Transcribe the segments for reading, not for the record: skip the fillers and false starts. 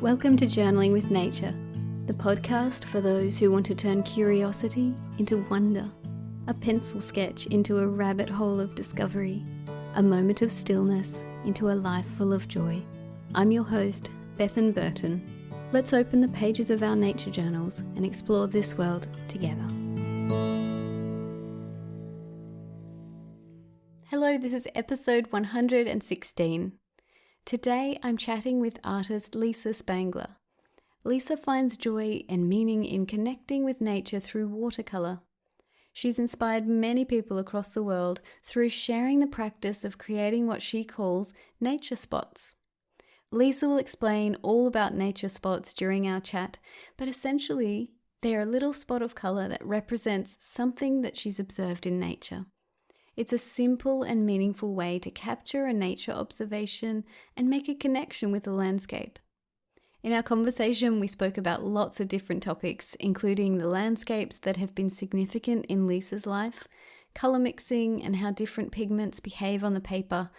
Welcome to Journaling with Nature, the podcast for those who want to turn curiosity into wonder, a pencil sketch into a rabbit hole of discovery, a moment of stillness into a life full of joy. I'm your host, Bethan Burton. Let's open the pages of our nature journals and explore this world together. Hello, this is episode 116. Today I'm chatting with artist Lisa Spangler. Lisa finds joy and meaning in connecting with nature through watercolor. She's inspired many people across the world through sharing the practice of creating what she calls nature spots. Lisa will explain all about nature spots during our chat, but essentially they're a little spot of color that represents something that she's observed in nature. It's a simple and meaningful way to capture a nature observation and make a connection with the landscape. In our conversation, we spoke about lots of different topics, including the landscapes that have been significant in Lisa's life, color mixing and how different pigments behave on the paper,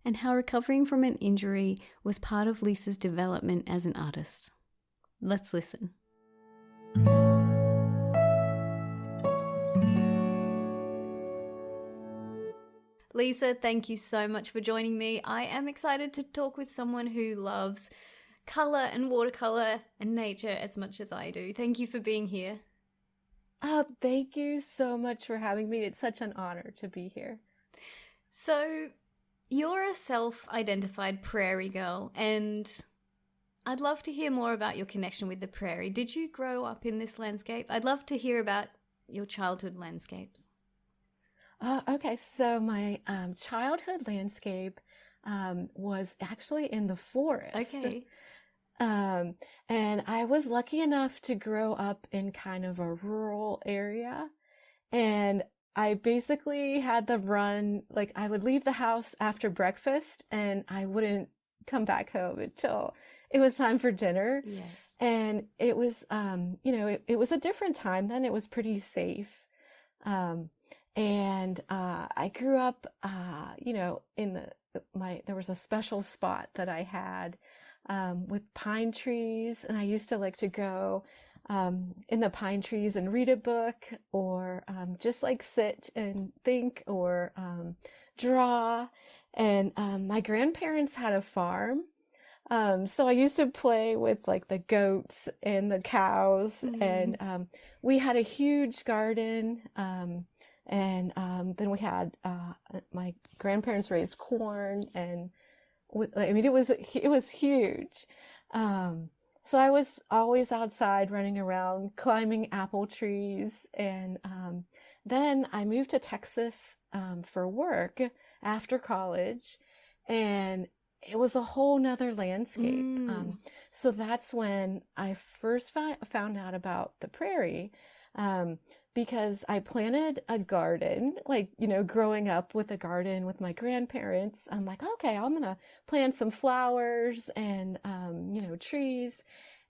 and how recovering from an injury was part of Lisa's development as an artist. Let's listen. Lisa, thank you so much for joining me. I am excited to talk with someone who loves color and watercolor and nature as much as I do. Thank you for being here. Oh, thank you so much for having me. It's such an honor to be here. So, you're a self-identified prairie girl, and I'd love to hear more about your connection with the prairie. Did you grow up in this landscape? I'd love to hear about your childhood landscapes. Okay, so my childhood landscape was actually in the forest. Okay. And I was lucky enough to grow up in kind of a rural area. And I basically had the run, like I would leave the house after breakfast and I wouldn't come back home until it was time for dinner. Yes. And it was, it was a different time then. It was pretty safe. And I grew up, there was a special spot that I had with pine trees, and I used to like to go in the pine trees and read a book, or just like sit and think, or draw. And my grandparents had a farm, so I used to play with like the goats and the cows, and we had a huge garden. And then we had my grandparents raised corn, and it was huge. So I was always outside running around, climbing apple trees, and then I moved to Texas for work after college, and it was a whole nother landscape. So that's when I first found out about the prairie. Because I planted a garden, growing up with a garden with my grandparents. I'm like, okay, I'm going to plant some flowers and, trees.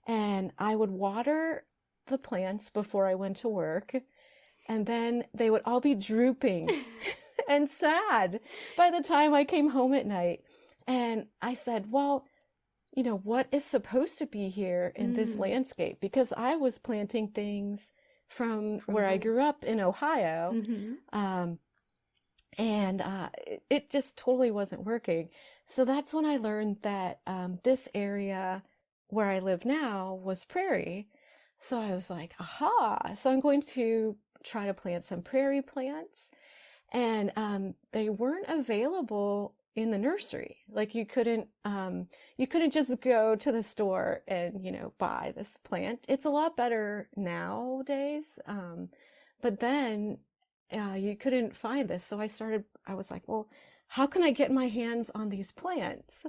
And I would water the plants before I went to work. And then they would all be drooping and sad by the time I came home at night. And I said, well, what is supposed to be here in this landscape? Because I was planting things from where I grew up in Ohio. It just totally wasn't working. So that's when I learned that this area where I live now was prairie. So I was like, aha, so I'm going to try to plant some prairie plants. And they weren't available in the nursery. Like you couldn't just go to the store and, buy this plant. It's a lot better nowadays. But then, you couldn't find this. So I was like, well, how can I get my hands on these plants?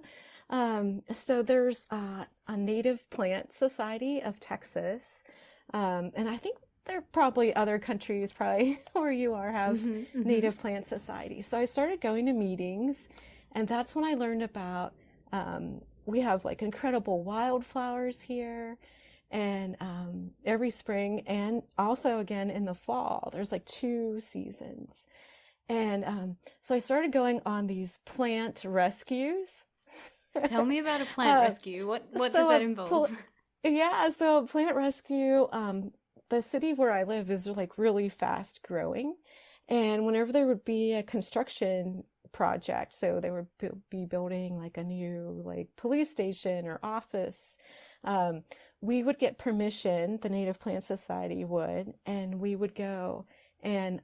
So there's, a Native Plant Society of Texas. And I think there are probably other countries, probably where you are, have Native Plant Societies. So I started going to meetings. And that's when I learned about, we have like incredible wildflowers here, and every spring, and also again in the fall, there's like 2 seasons. And so I started going on these plant rescues. Tell me about a plant rescue. What does So that involve? yeah, so plant rescue, the city where I live is like really fast growing. And whenever there would be a construction project, so they would be building like a new like police station or office, um, we would get permission, the Native Plant Society would, and we would go and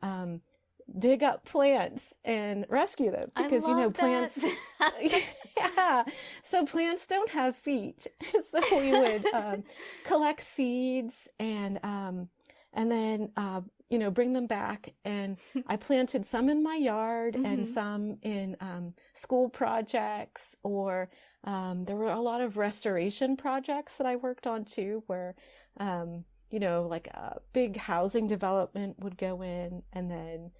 dig up plants and rescue them I because love plants that. yeah, so plants don't have feet. So we would collect seeds and then bring them back, and I planted some in my yard and some in school projects, or there were a lot of restoration projects that I worked on too, where like a big housing development would go in, and then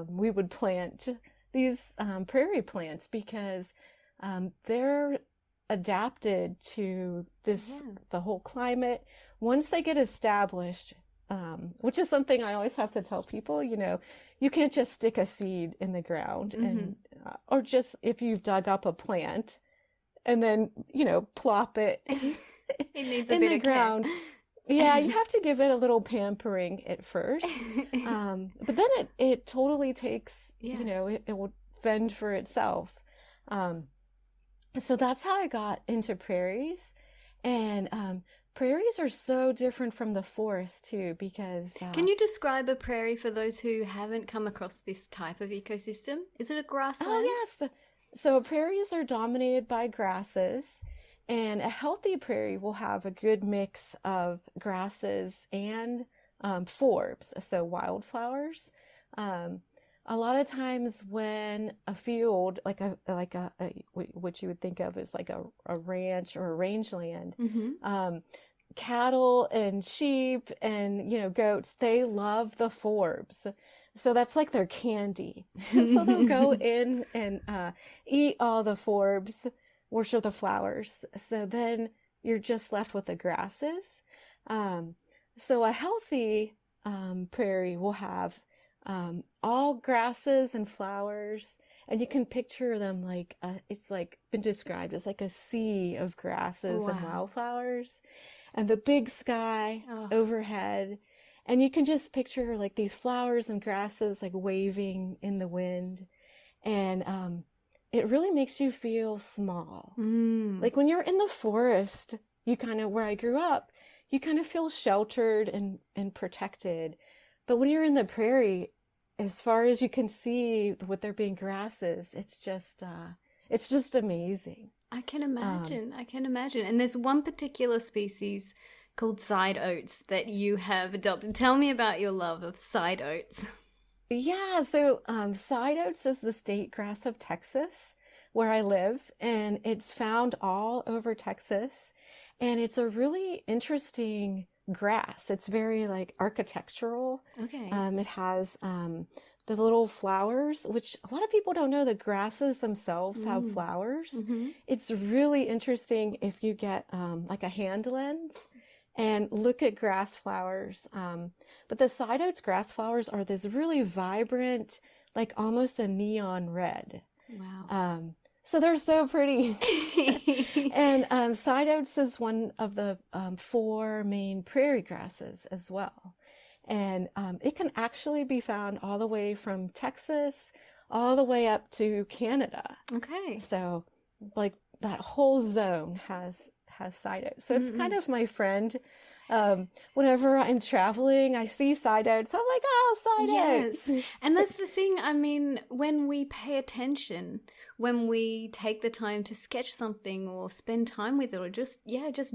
we would plant these prairie plants because they're adapted to the whole climate. Once they get established, which is something I always have to tell people, you can't just stick a seed in the ground and or just if you've dug up a plant and then, plop it It needs a in bit the of ground. care. Yeah, you have to give it a little pampering at first. But then it totally takes, it will fend for itself. So that's how I got into prairies. And prairies are so different from the forest too, because... Can you describe a prairie for those who haven't come across this type of ecosystem? Is it a grassland? Oh, yes. So prairies are dominated by grasses. And a healthy prairie will have a good mix of grasses and forbs, so wildflowers. A lot of times when a field, like a what you would think of as like a ranch or a rangeland, cattle and sheep and goats, they love the forbs. So that's like their candy. So they'll go in and eat all the forbs, which are the flowers. So then you're just left with the grasses. So a healthy prairie will have all grasses and flowers, and you can picture them like it's like been described as like a sea of grasses and wildflowers, and the big sky overhead. And you can just picture like these flowers and grasses like waving in the wind, and it really makes you feel small. Like when you're in the forest, you kind of, where I grew up, you kind of feel sheltered and protected. But when you're in the prairie, as far as you can see with there being grasses, it's just amazing. I can imagine. And there's one particular species called sideoats that you have adopted. Tell me about your love of sideoats. Yeah, so sideoats is the state grass of Texas, where I live, and it's found all over Texas. And it's a really interesting grass. It's very like architectural. Okay. It has the little flowers, which a lot of people don't know the grasses themselves have flowers. It's really interesting if you get like a hand lens and look at grass flowers. But the sideoats grass flowers are this really vibrant, like almost a neon red. Wow. So they're so pretty. And sideoats is one of the 4 main prairie grasses as well. And it can actually be found all the way from Texas all the way up to Canada. Okay. So like that whole zone has sideoats. So it's kind of my friend. Whenever I'm traveling, I see sideoats. I'm like, oh, sideoats. Yes. And that's the thing. I mean, when we pay attention, when we take the time to sketch something or spend time with it, or just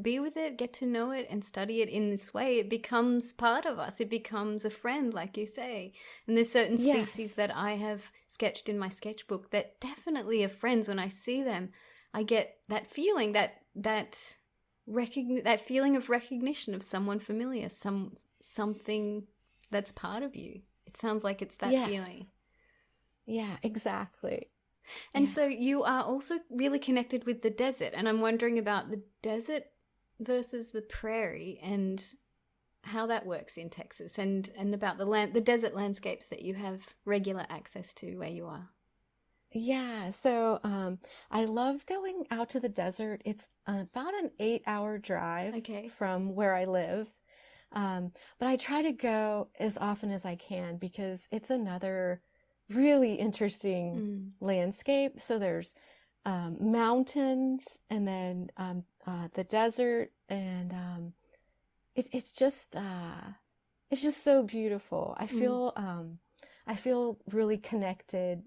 be with it, get to know it and study it in this way, it becomes part of us. It becomes a friend, like you say. And there's certain species that I have sketched in my sketchbook that definitely are friends. When I see them, I get that feeling, that feeling of recognition of someone familiar, something that's part of you. It sounds like it's that feeling. Yeah, exactly. And so you are also really connected with the desert, and I'm wondering about the desert versus the prairie and how that works in Texas, and about the desert landscapes that you have regular access to where you are. Yeah, so I love going out to the desert. It's about an 8-hour drive Okay. from where I live. But I try to go as often as I can because it's another really interesting Mm. landscape. So there's mountains and then the desert, and it's just so beautiful. Mm. I feel really connected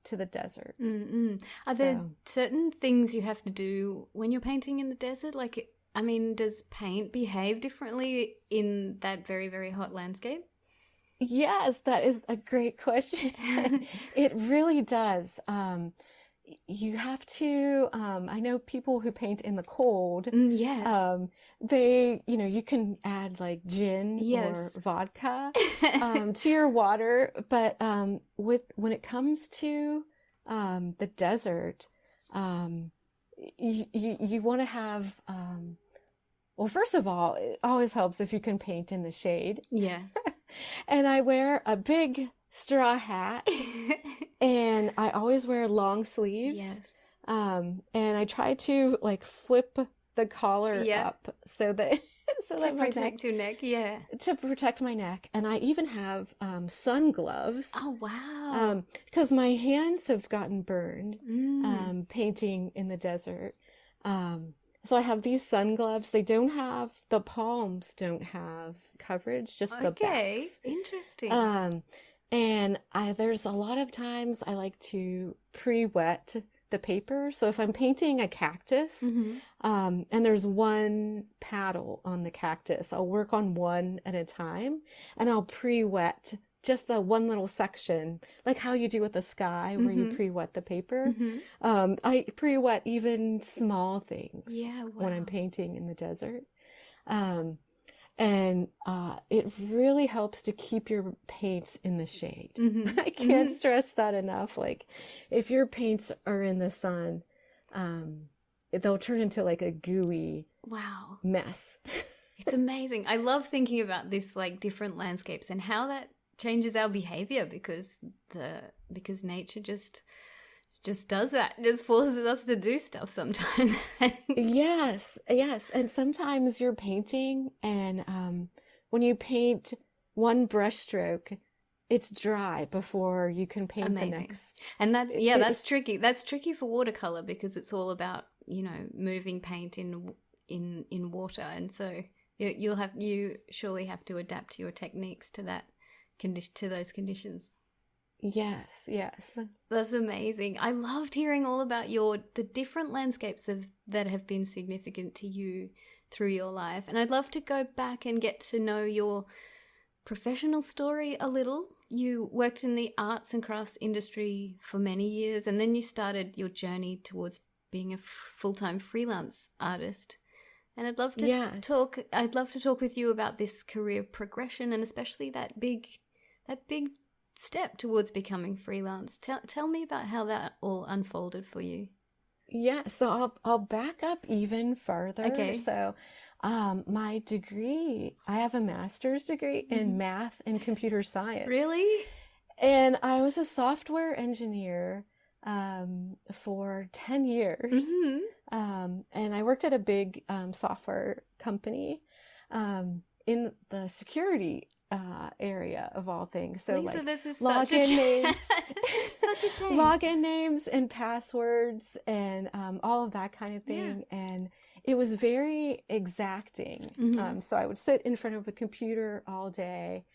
to the desert. Mm-mm. Are there So certain things you have to do when you're painting in the desert? Like, I mean, does paint behave differently in that very, very hot landscape? yes, that is a great question. It really does. You have to, I know people who paint in the cold, Yes. um, you can add like gin or Yes. vodka, to your water, but, when it comes to, the desert, um, you want to have, well, first of all, it always helps if you can paint in the shade. Yes. And I wear a big straw hat, and I always wear long sleeves. Yes. And I try to like flip the collar Yeah. up so that so To that my neck, protect your neck. Yeah. to protect my neck. And I even have sun gloves, Oh, wow. because my hands have gotten burned Mm. painting in the desert. So I have these sun gloves. The palms don't have coverage, just the Okay. backs. Interesting. And there's a lot of times I like to pre-wet the paper. So if I'm painting a cactus, Mm-hmm. and there's one paddle on the cactus, I'll work on one at a time, and I'll pre-wet just the one little section, like how you do with the sky, where you Mm-hmm. pre-wet the paper. Mm-hmm. I pre-wet even small things Yeah, when I'm wow. painting in the desert. Um, and it really helps to keep your paints in the shade. Mm-hmm. I can't Mm-hmm. stress that enough. Like, if your paints are in the sun, they'll turn into like a gooey Wow. mess. It's amazing. I love thinking about this, like different landscapes and how that changes our behavior because nature just does that. Just forces us to do stuff sometimes. Yes, yes. And sometimes you're painting, and when you paint one brushstroke, it's dry before you can paint the Amazing. next. And that's that's It's tricky. That's tricky for watercolor because it's all about, moving paint in water, and so you surely have to adapt your techniques to that to those conditions. yes, yes. That's amazing. I loved hearing all about the different landscapes that have been significant to you through your life. And I'd love to go back and get to know your professional story a little. You worked in the arts and crafts industry for many years, and then you started your journey towards being a full-time freelance artist. And Yes. I'd love to talk with you about this career progression, and especially that big step towards becoming freelance. Tell me about how that all unfolded for you. Yeah, so I'll back up even further. Okay. So, my degree, I have a master's degree in math and computer science. Really? And I was a software engineer for 10 years. And I worked at a big software company in the security area of all things. So Lisa, like this is such a names, such a change. login names and passwords and all of that kind of thing. Yeah. And it was very exacting. So I would sit in front of a computer all day,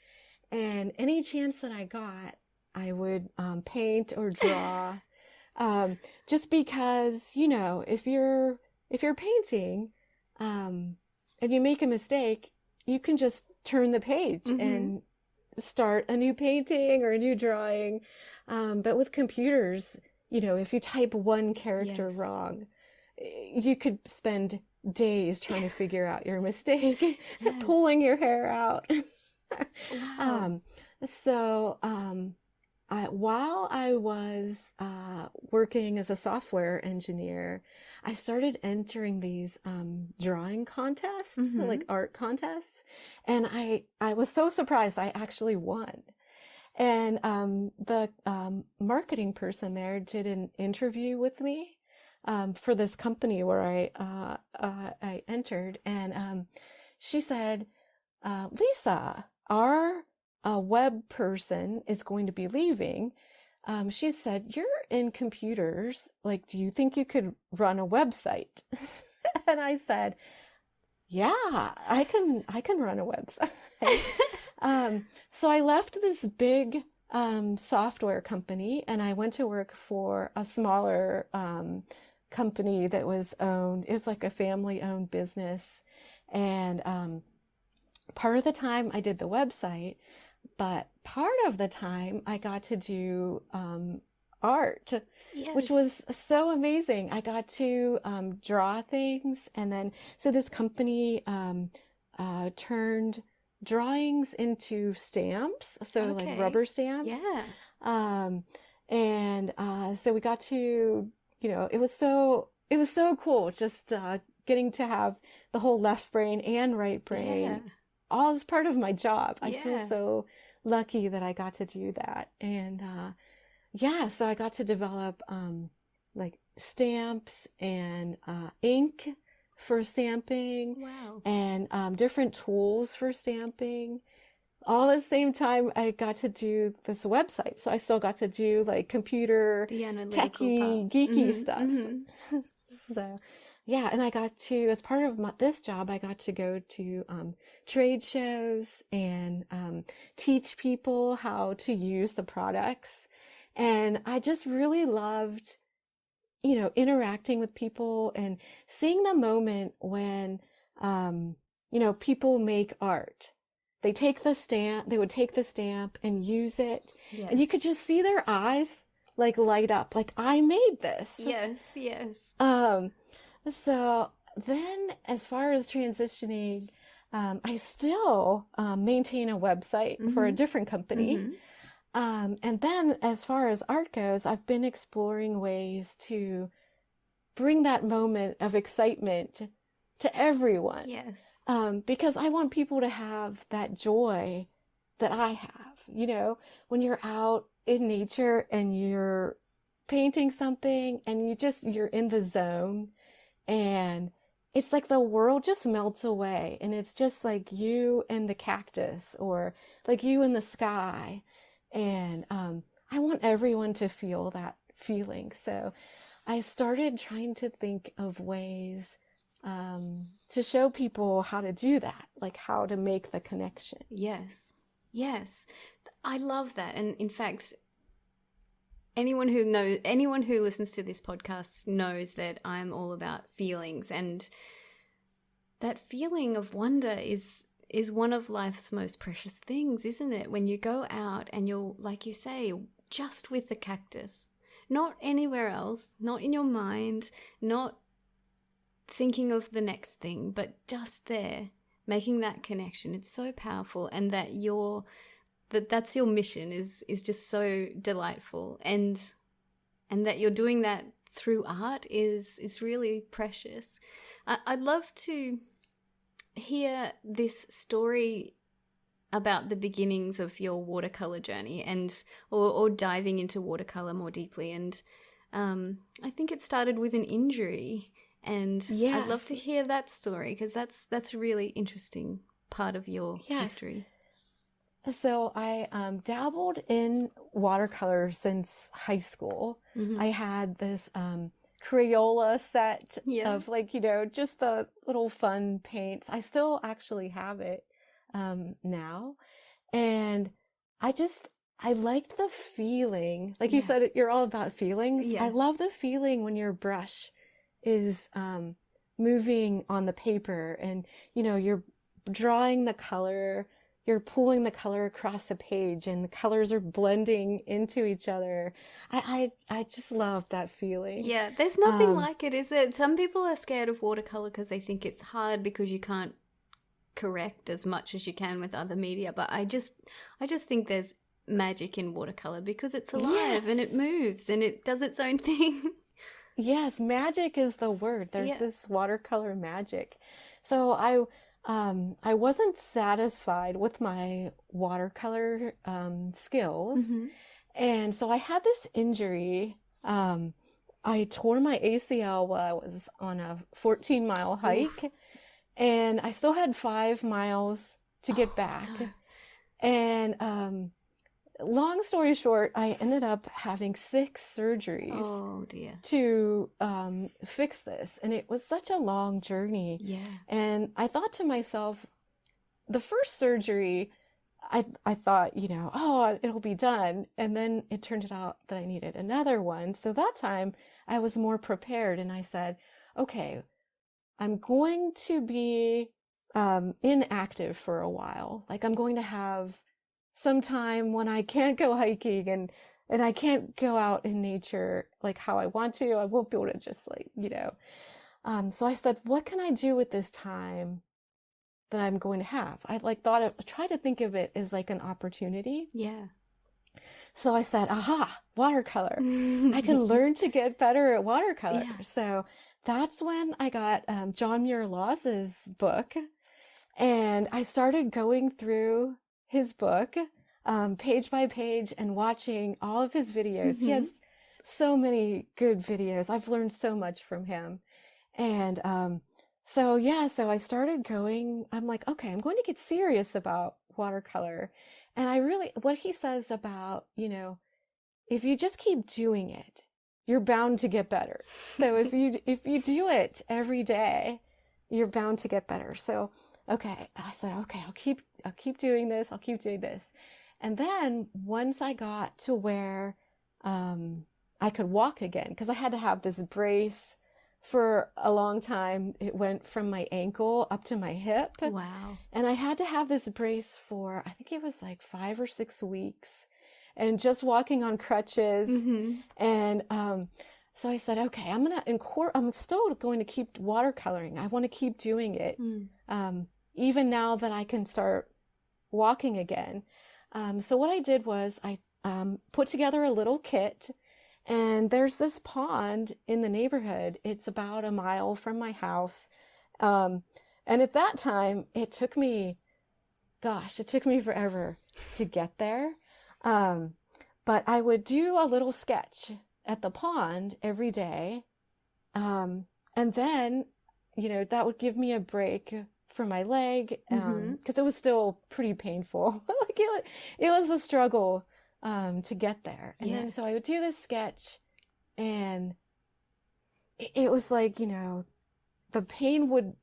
and any chance that I got, I would paint or draw. Just because, if you're painting, and you make a mistake, you can just turn the page and start a new painting or a new drawing. But with computers, if you type one character wrong, you could spend days trying to figure out your mistake, pulling your hair out. Wow. While I was working as a software engineer, I started entering these drawing contests, like art contests, and I was so surprised I actually won. And the marketing person there did an interview with me for this company where I entered, and she said, Lisa, our web person is going to be leaving. She said, you're in computers. Like, do you think you could run a website? And I said, yeah, I can run a website. So I left this big software company and I went to work for a smaller company that was owned. It was like a family-owned business. And part of the time I did the website, but part of the time I got to do art, which was so amazing. I got to draw things, and then so this company turned drawings into stamps, so like rubber stamps. And so we got to, it was so cool just getting to have the whole left brain and right brain all as part of my job. I feel so lucky that I got to do that. And so I got to develop like stamps and ink for stamping. Wow. And different tools for stamping. All at the same time, I got to do this website. So I still got to do like computer, techie, geeky stuff. So, yeah. And I got to, as part of this job, I got to go to trade shows and teach people how to use the products. And I just really loved, interacting with people and seeing the moment when, people make art. They would take the stamp and use it. Yes. And you could just see their eyes like light up, like, I made this. Yes. So then as far as transitioning, I still maintain a website for a different company. And then as far as art goes, I've been exploring ways to bring that moment of excitement to everyone. Yes. Because I want people to have that joy that I have, when you're out in nature and you're painting something and you're in the zone and it's like the world just melts away and it's just like you and the cactus or like you and the sky. And I want everyone to feel that feeling. So I started trying to think of ways to show people how to do that, like how to make the connection. Yes. I love that. And in fact, anyone who listens to this podcast knows that I'm all about feelings, and that feeling of wonder is one of life's most precious things, isn't it? When you go out and you're, like you say, just with the cactus, not anywhere else, not in your mind, not thinking of the next thing, but just there, making that connection. It's so powerful, and that's your mission is just so delightful, and that you're doing that through art is really precious. I'd love to hear this story about the beginnings of your watercolor journey, or diving into watercolor more deeply. And I think it started with an injury, and I'd love to hear that story, because that's a really interesting part of your history. So I dabbled in watercolor since high school. I had this Crayola set of just the little fun paints. I still actually have it now. And I liked the feeling. Like you said, you're all about feelings. I love the feeling when your brush is moving on the paper and, you're drawing the color, you're pulling the color across the page and the colors are blending into each other. I just love that feeling. Yeah, there's nothing like it, is there? Some people are scared of watercolor because they think it's hard because you can't correct as much as you can with other media. But I just think there's magic in watercolor because it's alive and it moves and it does its own thing. Yes, magic is the word. There's this watercolor magic. So I wasn't satisfied with my watercolor skills. Mm-hmm. And so I had this injury. I tore my ACL while I was on a 14-mile hike. Oof. And I still had 5 miles to get back. No. And long story short, I ended up having 6 surgeries. Oh dear. To fix this. And it was such a long journey. Yeah. And I thought to myself, the first surgery, I thought, oh, it'll be done. And then it turned out that I needed another one. So that time I was more prepared, and I said, okay, I'm going to be inactive for a while. Like, I'm going to have some time when I can't go hiking and I can't go out in nature like how I want to. I won't be able to just so I said, what can I do with this time that I'm going to have? I try to think of it as like an opportunity. Yeah. So I said, aha, watercolor. I can learn to get better at watercolor. Yeah. So that's when I got John Muir Laws's book, and I started going through his book page by page and watching all of his videos. Mm-hmm. He has so many good videos. I've learned so much from him. And so I started going, I'm like, okay, I'm going to get serious about watercolor. And what he says about, if you just keep doing it, you're bound to get better. So if you do it every day, you're bound to get better. So, okay, I said, okay, I'll keep doing this. I'll keep doing this. And then once I got to where I could walk again, because I had to have this brace for a long time. It went from my ankle up to my hip. Wow. And I had to have this brace for, I think it was like 5 or 6 weeks, and just walking on crutches. Mm-hmm. And so I said, okay, I'm still going to keep watercoloring. I want to keep doing it. Even now that I can start walking again. So what I did was I put together a little kit, and there's this pond in the neighborhood. It's about a mile from my house. And at that time, it took me forever to get there. But I would do a little sketch at the pond every day. And then, that would give me a break for my leg, because it was still pretty painful. Like it was a struggle to get there. And then so I would do this sketch, and it was like, the pain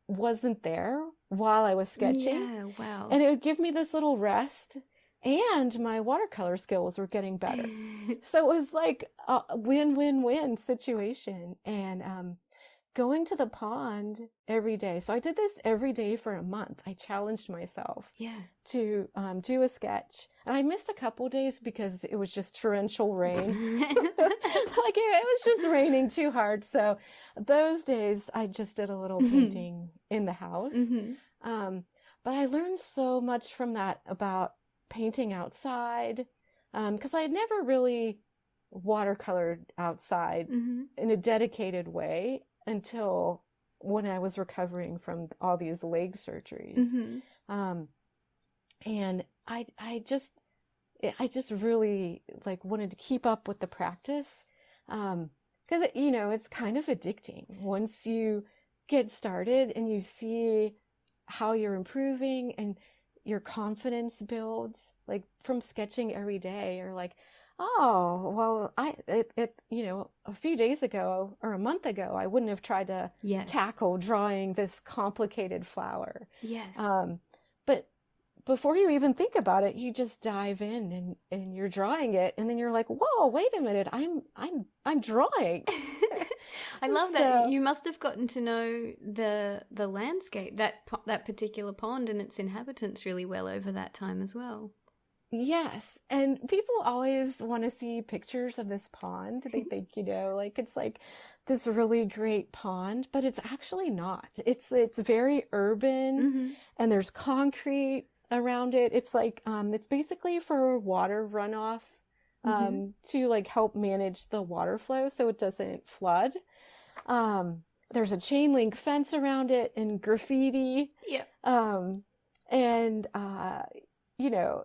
wasn't there while I was sketching. Yeah, wow. And it would give me this little rest, and my watercolor skills were getting better. So it was like a win-win-win situation. And going to the pond every day. So I did this every day for a month. I challenged myself to do a sketch. And I missed a couple days because it was just torrential rain. Like it was just raining too hard. So those days I just did a little painting in the house. But I learned so much from that about painting outside, because I had never really watercolored outside in a dedicated way until when I was recovering from all these leg surgeries. And I just really wanted to keep up with the practice, because it's kind of addicting once you get started and you see how you're improving and your confidence builds, like from sketching every day. You're like, oh, well, a few days ago or a month ago, I wouldn't have tried to tackle drawing this complicated flower. Yes. But before you even think about it, you just dive in and you're drawing it, and then you're like, whoa, wait a minute, I'm drawing. I love that. You must have gotten to know the landscape, that particular pond and its inhabitants really well over that time as well. Yes. And people always want to see pictures of this pond. They think, it's like this really great pond, but it's actually not. It's very urban, and there's concrete around it. It's like, it's basically for water runoff, to help manage the water flow so it doesn't flood. there's a chain link fence around it and graffiti. Yeah. And,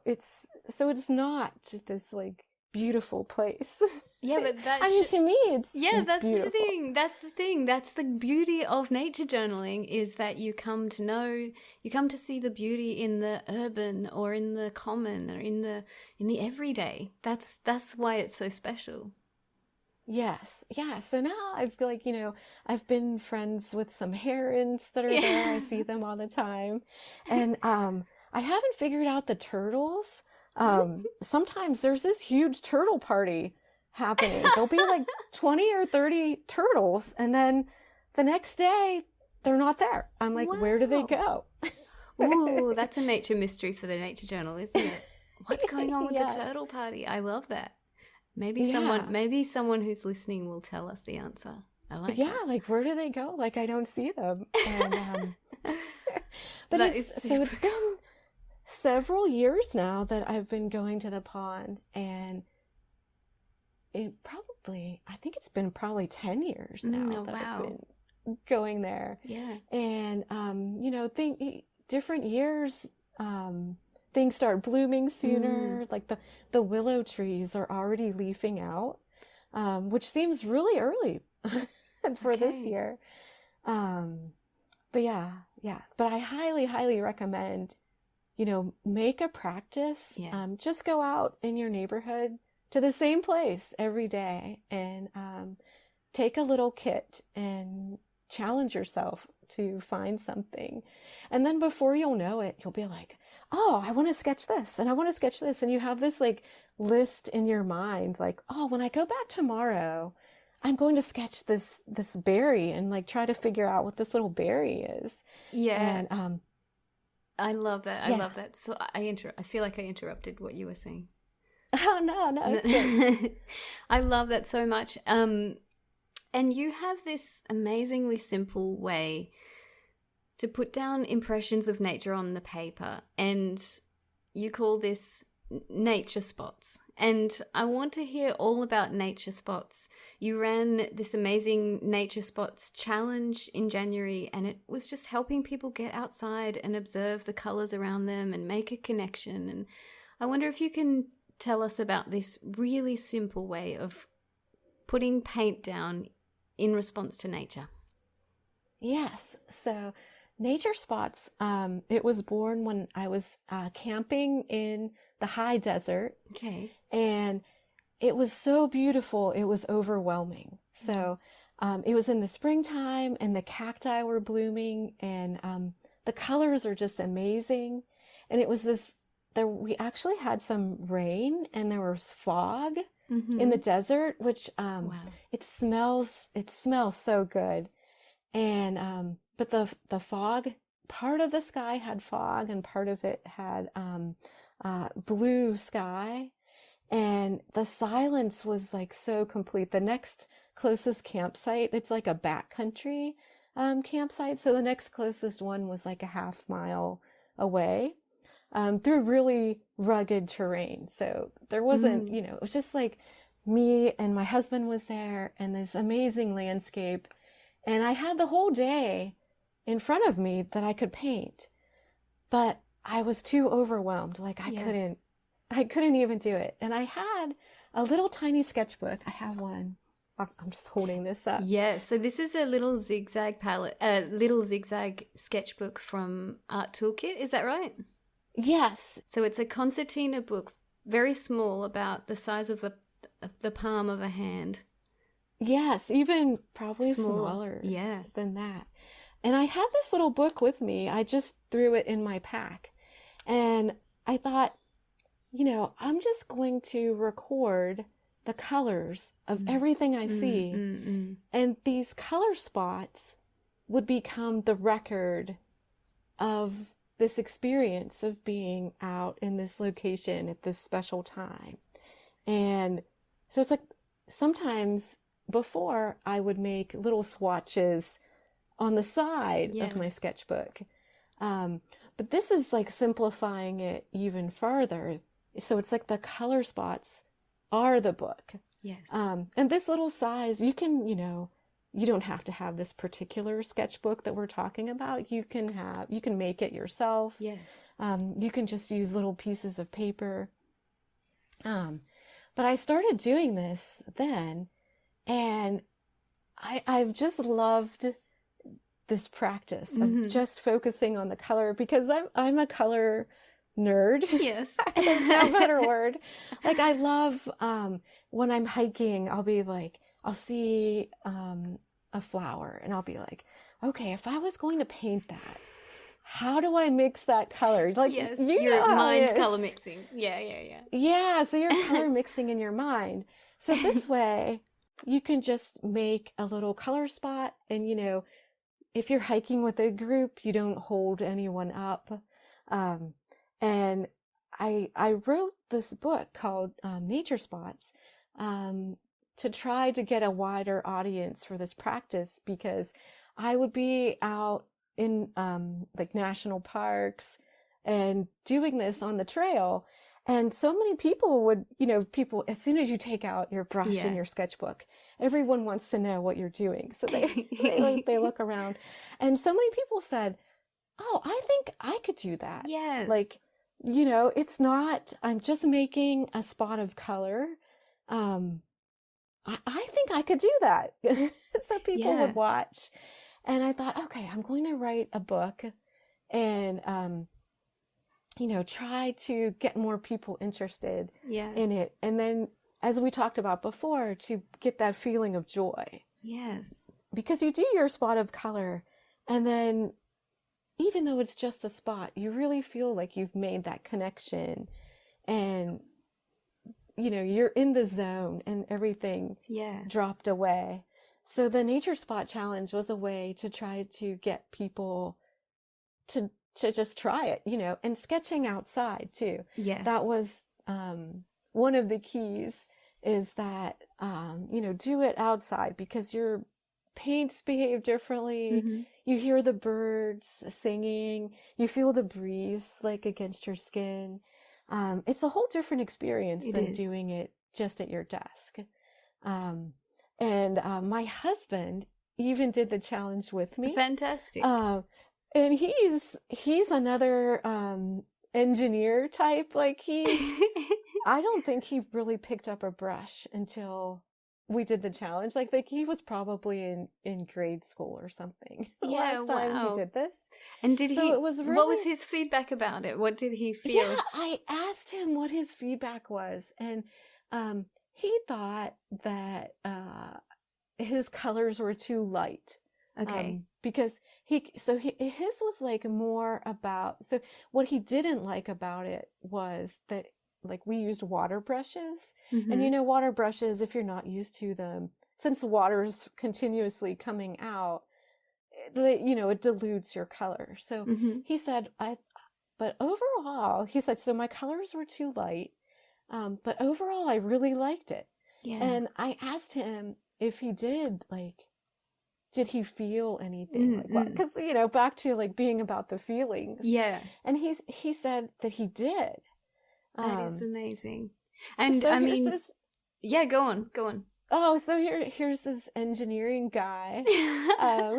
it's not this like beautiful place. Yeah, but to me, it's that's beautiful. the thing. That's the thing. That's the beauty of nature journaling, is that you come to see the beauty in the urban or in the common or in the everyday. That's why it's so special. Yes. Yeah. So now I feel like, I've been friends with some herons that are there. I see them all the time. And I haven't figured out the turtles. Sometimes there's this huge turtle party happening. There'll be like 20 or 30 turtles, and then the next day they're not there. I'm like, where do they go? Ooh, that's a nature mystery for the nature journal, isn't it? What's going on with the turtle party? I love that. Maybe someone who's listening will tell us the answer. I like that. Like, where do they go? Like, I don't see them. And, but it's been several years now that I've been going to the pond, and I think it's been probably 10 years now I've been going there. Yeah. And, different years, things start blooming sooner. Like the willow trees are already leafing out, which seems really early for this year. But I highly, highly recommend, make a practice. Yeah. Just go out in your neighborhood to the same place every day and take a little kit and challenge yourself to find something. And then before you'll know it, you'll be like, oh, I want to sketch this and I want to sketch this. And you have this like list in your mind, like, oh, when I go back tomorrow, I'm going to sketch this berry and like try to figure out what this little berry is. Yeah. And I love that. I love that. So I feel like I interrupted what you were saying. Oh, no, it's good. I love that so much. And you have this amazingly simple way to put down impressions of nature on the paper, and you call this nature spots. And I want to hear all about nature spots. You ran this amazing nature spots challenge in January, and it was just helping people get outside and observe the colors around them and make a connection. And I wonder if you can tell us about this really simple way of putting paint down in response to nature. Yes. So nature spots, it was born when I was camping in the high desert. Okay. And it was so beautiful, it was overwhelming. So it was in the springtime and the cacti were blooming, and the colors are just amazing. And it was we actually had some rain and there was fog in the desert, which it smells so good. And but the fog, part of the sky had fog and part of it had blue sky, and the silence was like so complete. The next closest campsite, it's like a backcountry campsite, so the next closest one was like a half mile away, through really rugged terrain. So there wasn't, it was just like me and my husband was there and this amazing landscape. And I had the whole day in front of me that I could paint, but I was too overwhelmed. Like I couldn't even do it. And I had a little tiny sketchbook. I have one. I'm just holding this up. Yeah, so this is a little zigzag palette, little zigzag sketchbook from Art Toolkit. Is that right? Yes. So it's a concertina book, very small, about the size of the palm of a hand. Yes, even probably smaller than that. And I had this little book with me. I just threw it in my pack. And I thought, I'm just going to record the colors of everything I see. And these color spots would become the record of this experience of being out in this location at this special time. And so it's like sometimes before I would make little swatches on the side of my sketchbook. But this is like simplifying it even further. So it's like the color spots are the book. Yes. And this little size, you you don't have to have this particular sketchbook that we're talking about. You can make it yourself. Yes. You can just use little pieces of paper. But I started doing this then, and I've just loved this practice of just focusing on the color, because I'm a color nerd. Yes. There's no better word. Like, I love, when I'm hiking, I'll see a flower, and I'll be like, okay, if I was going to paint that, how do I mix that color? Like, yes, your mind's color mixing. Yeah. Yeah, so you're color mixing in your mind. So this way, you can just make a little color spot, and, if you're hiking with a group, you don't hold anyone up. And I wrote this book called Nature Spots to try to get a wider audience for this practice, because I would be out in like national parks and doing this on the trail. And so many people would, as soon as you take out your brush and your sketchbook, everyone wants to know what you're doing. So they look around. And so many people said, oh, I think I could do that. Yes. Like, it's not, I'm just making a spot of color. I think I could do that. So people would watch. And I thought, okay, I'm going to write a book and, try to get more people interested in it. And then, as we talked about before, to get that feeling of joy. Yes. Because you do your spot of color, and then even though it's just a spot, you really feel like you've made that connection, and, you're in the zone and everything dropped away. So the Nature Spot Challenge was a way to try to get people to just try it, and sketching outside too. Yes. That was one of the keys, is that, do it outside, because your paints behave differently. You hear the birds singing, you feel the breeze like against your skin. It's a whole different experience than doing it just at your desk. And my husband even did the challenge with me. Fantastic. And he's another engineer type. Like, I don't think he really picked up a brush until we did the challenge. Like he was probably in grade school or something. Last time he did this. And it was really, what was his feedback about it? What did he feel? Yeah, I asked him what his feedback was, and he thought that his colors were too light. Okay. Because his was like more about, so what he didn't like about it was that, like, we used water brushes, and water brushes, if you're not used to them, since the water's continuously coming out, it dilutes your color. So he said, but overall, he said, so my colors were too light, but overall I really liked it. Yeah. And I asked him if he did he feel anything? Because, back to like being about the feelings. Yeah. And he said that he did. That is amazing. And so I mean, go on. Oh, so here's this engineering guy,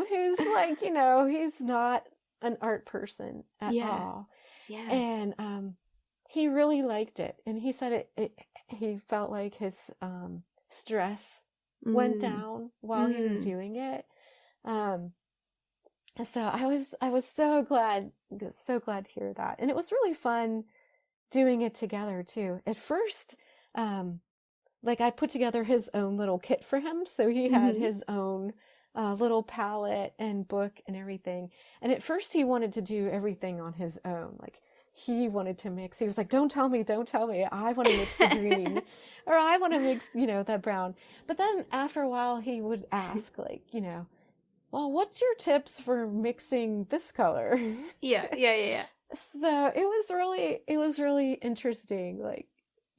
who's like, he's not an art person at all. Yeah. And, he really liked it. And he said he felt like his, stress went down while he was doing it. So I was so glad to hear that. And it was really fun doing it together too. At first, I put together his own little kit for him. So he had his own little palette and book and everything. And at first he wanted to do everything on his own. Like, he wanted to mix. He was like, don't tell me. I want to mix the green, or I want to mix, that brown. But then after a while he would ask, well, what's your tips for mixing this color? Yeah. So it was really interesting,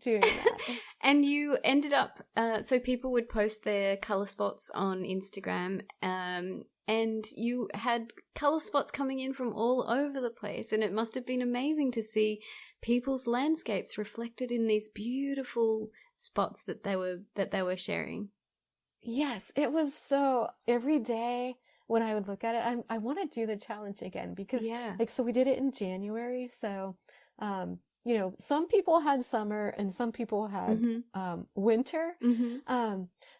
doing that. And you ended up, so people would post their color spots on Instagram, and you had color spots coming in from all over the place, and it must have been amazing to see people's landscapes reflected in these beautiful spots that they were sharing. Yes, it was so every day when I would look at it, I want to do the challenge again because Yeah. like, so we did it in January. So, some people had summer and some people had, winter.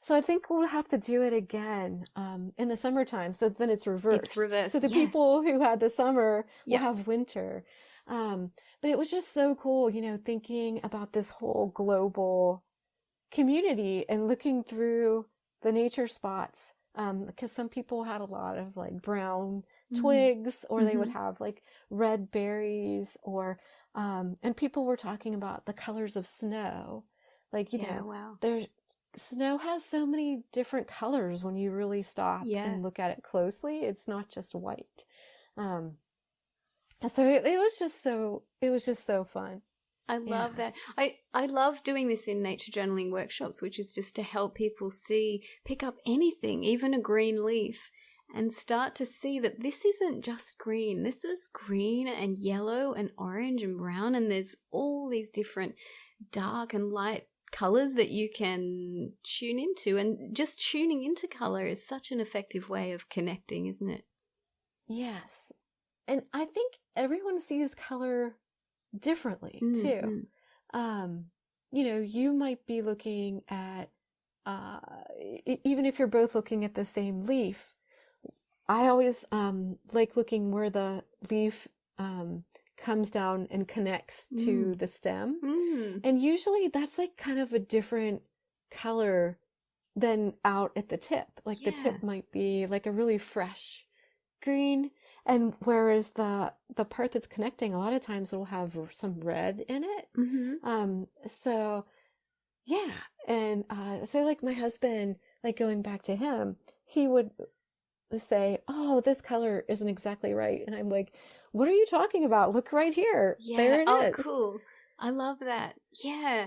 So I think we'll have to do it again, in the summertime. So then it's reversed. It's reversed. So the Yes. people who had the summer will Yep. have winter. But it was just so cool, thinking about this whole global community and looking through the nature spots, because some people had a lot of like brown twigs, or they would have like red berries, or and people were talking about the colors of snow, like Wow. snow has so many different colors when you really stop and look at it closely. It's not just white. So it was just so fun. I love that. I love doing this in nature journaling workshops, which is just to help people pick up anything, even a green leaf, and start to see that this isn't just green. This is green and yellow and orange and brown, and there's all these different dark and light colors that you can tune into. And just tuning into color is such an effective way of connecting, isn't it? Yes. And I think everyone sees color differently too. You might be looking at, even if you're both looking at the same leaf, I always like looking where the leaf comes down and connects to the stem. And usually that's like kind of a different color than out at the tip. Like the tip might be like a really fresh green, and whereas the part that's connecting, a lot of times it'll have some red in it. So yeah. And so like my husband, like going back to him, he would say, "Oh, this color isn't exactly right." And I'm like, "What are you talking about? Look right here. There it is." Oh, cool. I love that. Yeah.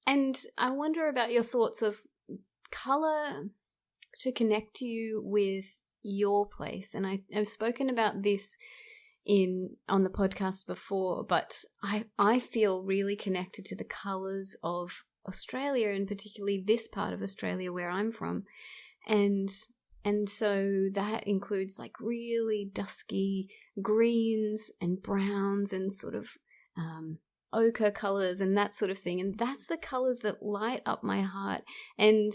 And I wonder about your thoughts of color to connect you with your place. And I've spoken about this on the podcast before, but I feel really connected to the colors of Australia, and particularly this part of Australia where I'm from. And so that includes like really dusky greens and browns and sort of ochre colors and that sort of thing. And that's the colors that light up my heart. And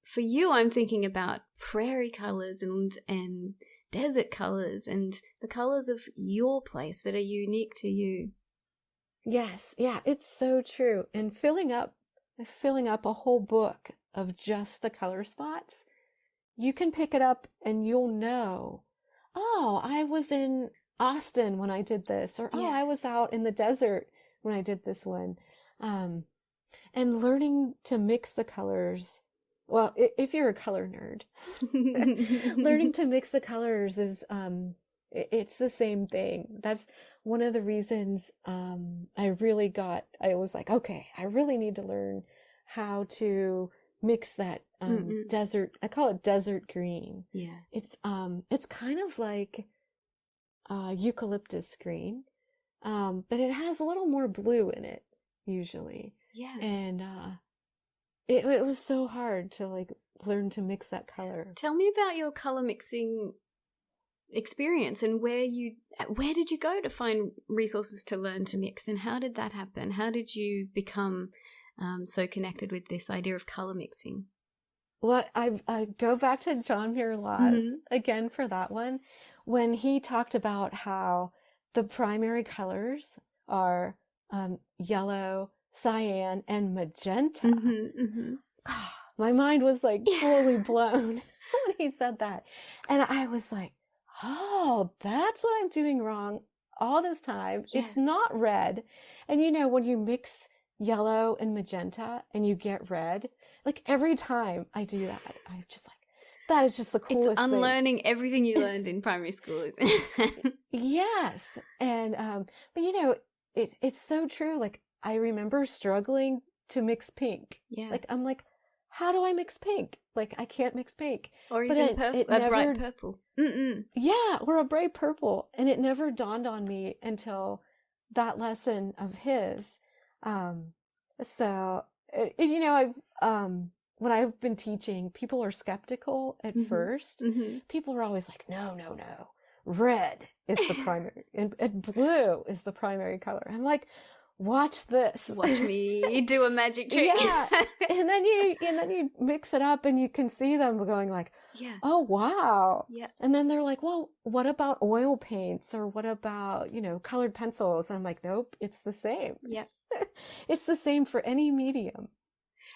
for you, I'm thinking about prairie colors and desert colors and the colors of your place that are unique to you. Yes, yeah, it's so true. And filling up a whole book of just the color spots, you can pick it up and you'll know, oh, I was in Austin when I did this, or oh, I was out in the desert when I did this one. And learning to mix the colors. Well, if you're a color nerd, learning to mix the colors is, it's the same thing. That's one of the reasons I was like, okay, I really need to learn how to mix that desert. I call it desert green. Yeah. It's kind of like eucalyptus green, but it has a little more blue in it usually. Yeah. And it was so hard to like learn to mix that color. Tell me about your color mixing experience and where did you go to find resources to learn to mix, and how did that happen? How did you become so connected with this idea of color mixing? Well, I go back to John Muir Laws again for that one, when he talked about how the primary colors are yellow, cyan, and magenta. My mind was like totally blown when he said that. And I was like, oh, that's what I'm doing wrong all this time. Yes. It's not red. And when you mix yellow and magenta and you get red, like every time I do that, I'm just like, that is just the coolest It's unlearning thing. Everything you learned in primary school, isn't it? Yes. And, but it's so true. Like, I remember struggling to mix pink. Yeah. Like, I'm like, how do I mix pink? Like, I can't mix pink. Or even bright purple. Yeah, or a bright purple. And it never dawned on me until that lesson of his. So, I've when I've been teaching, people are skeptical at first. People are always like, no, red is the primary and blue is the primary color. I'm like, watch this. Watch me do a magic trick. Yeah. And then you mix it up and you can see them going like, yeah. Oh, wow. Yeah. And then they're like, well, what about oil paints or what about, colored pencils? And I'm like, nope, it's the same. Yeah. It's the same for any medium.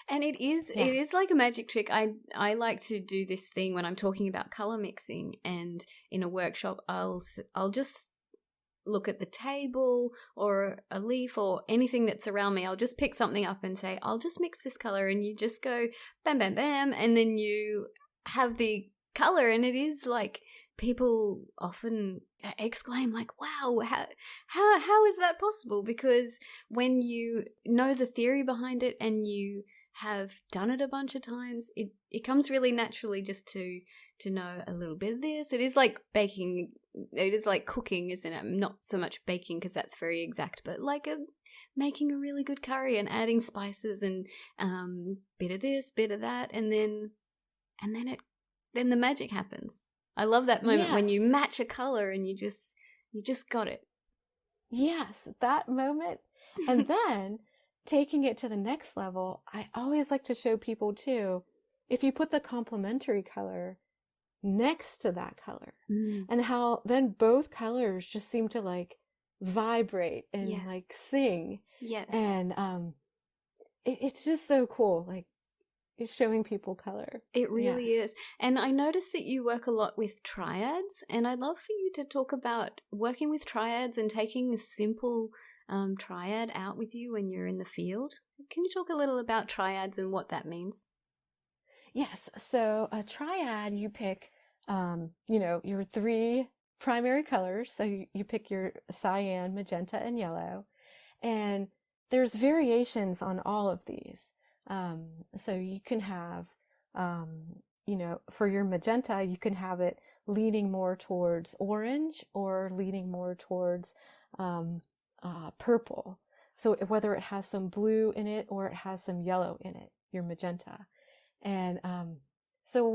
And it is like a magic trick. I like to do this thing when I'm talking about color mixing, and in a workshop I'll just look at the table or a leaf or anything that's around me. I'll just pick something up and say, I'll just mix this color, and you just go bam, bam, bam, and then you have the color. And it is like, people often exclaim like, wow, how is that possible? Because when you know the theory behind it and you have done it a bunch of times, it comes really naturally just to know a little bit of this. It is like baking, it is like cooking, isn't it? Not so much baking because that's very exact, but like making a really good curry and adding spices and bit of this, bit of that, and then the magic happens. I love that moment when you match a color and you just got it. Yes, that moment. And then taking it to the next level, I always like to show people too, if you put the complementary color next to that color, and how then both colors just seem to like vibrate and like sing. Yes. And it's just so cool. Like, it's showing people color. It really is. And I noticed that you work a lot with triads, and I'd love for you to talk about working with triads and taking a simple triad out with you when you're in the field. Can you talk a little about triads and what that means? Yes. So a triad, you pick, your 3 primary colors. So you pick your cyan, magenta, and yellow. And there's variations on all of these. So you can have, for your magenta, you can have it leaning more towards orange or leaning more towards purple. So whether it has some blue in it or it has some yellow in it, your magenta. And so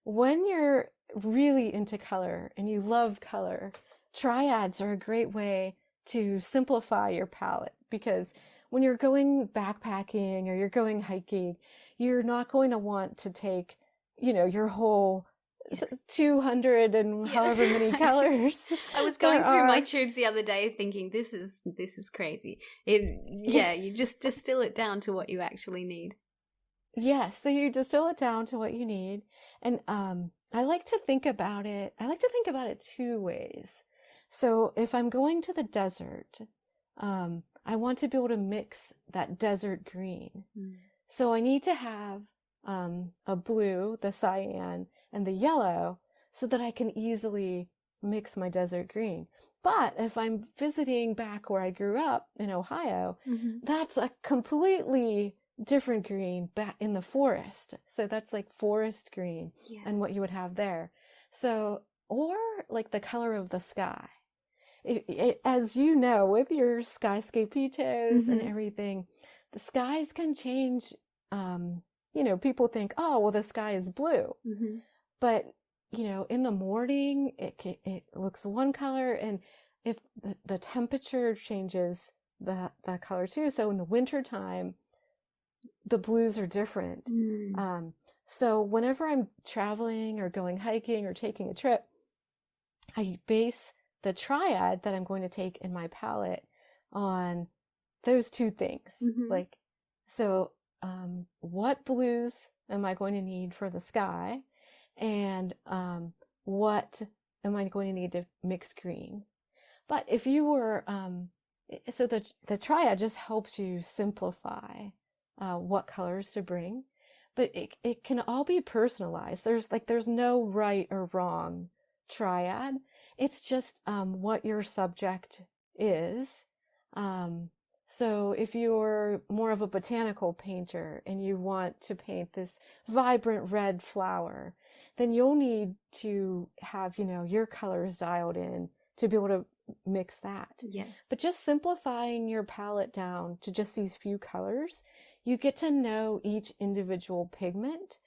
when you're really into color and you love color, triads are a great way to simplify your palette, because when you're going backpacking or you're going hiking, you're not going to want to take, your whole 200 and however many colors. I was going through my tubes the other day thinking, this is crazy. You just distill it down to what you actually need. Yes, so you distill it down to what you need. And I like to think about it 2 ways. So if I'm going to the desert, I want to be able to mix that desert green. So I need to have a blue, the cyan, and the yellow so that I can easily mix my desert green. But if I'm visiting back where I grew up in Ohio, that's a completely different green back in the forest. So that's like forest green and what you would have there. So, or like the color of the sky. As you know, with your skyscapitos and everything, the skies can change. People think, oh, well, the sky is blue. But, in the morning, it looks one color. And if the temperature changes the color too. So in the wintertime, the blues are different. So whenever I'm traveling or going hiking or taking a trip, I base the triad that I'm going to take in my palette on those 2 things. Like, so what blues am I going to need for the sky? And what am I going to need to mix green? But if you were, so the triad just helps you simplify what colors to bring, but it can all be personalized. There's no right or wrong triad. It's just what your subject is. So if you're more of a botanical painter and you want to paint this vibrant red flower, then you'll need to have, your colors dialed in to be able to mix that. Yes. But just simplifying your palette down to just these few colors, you get to know each individual pigment,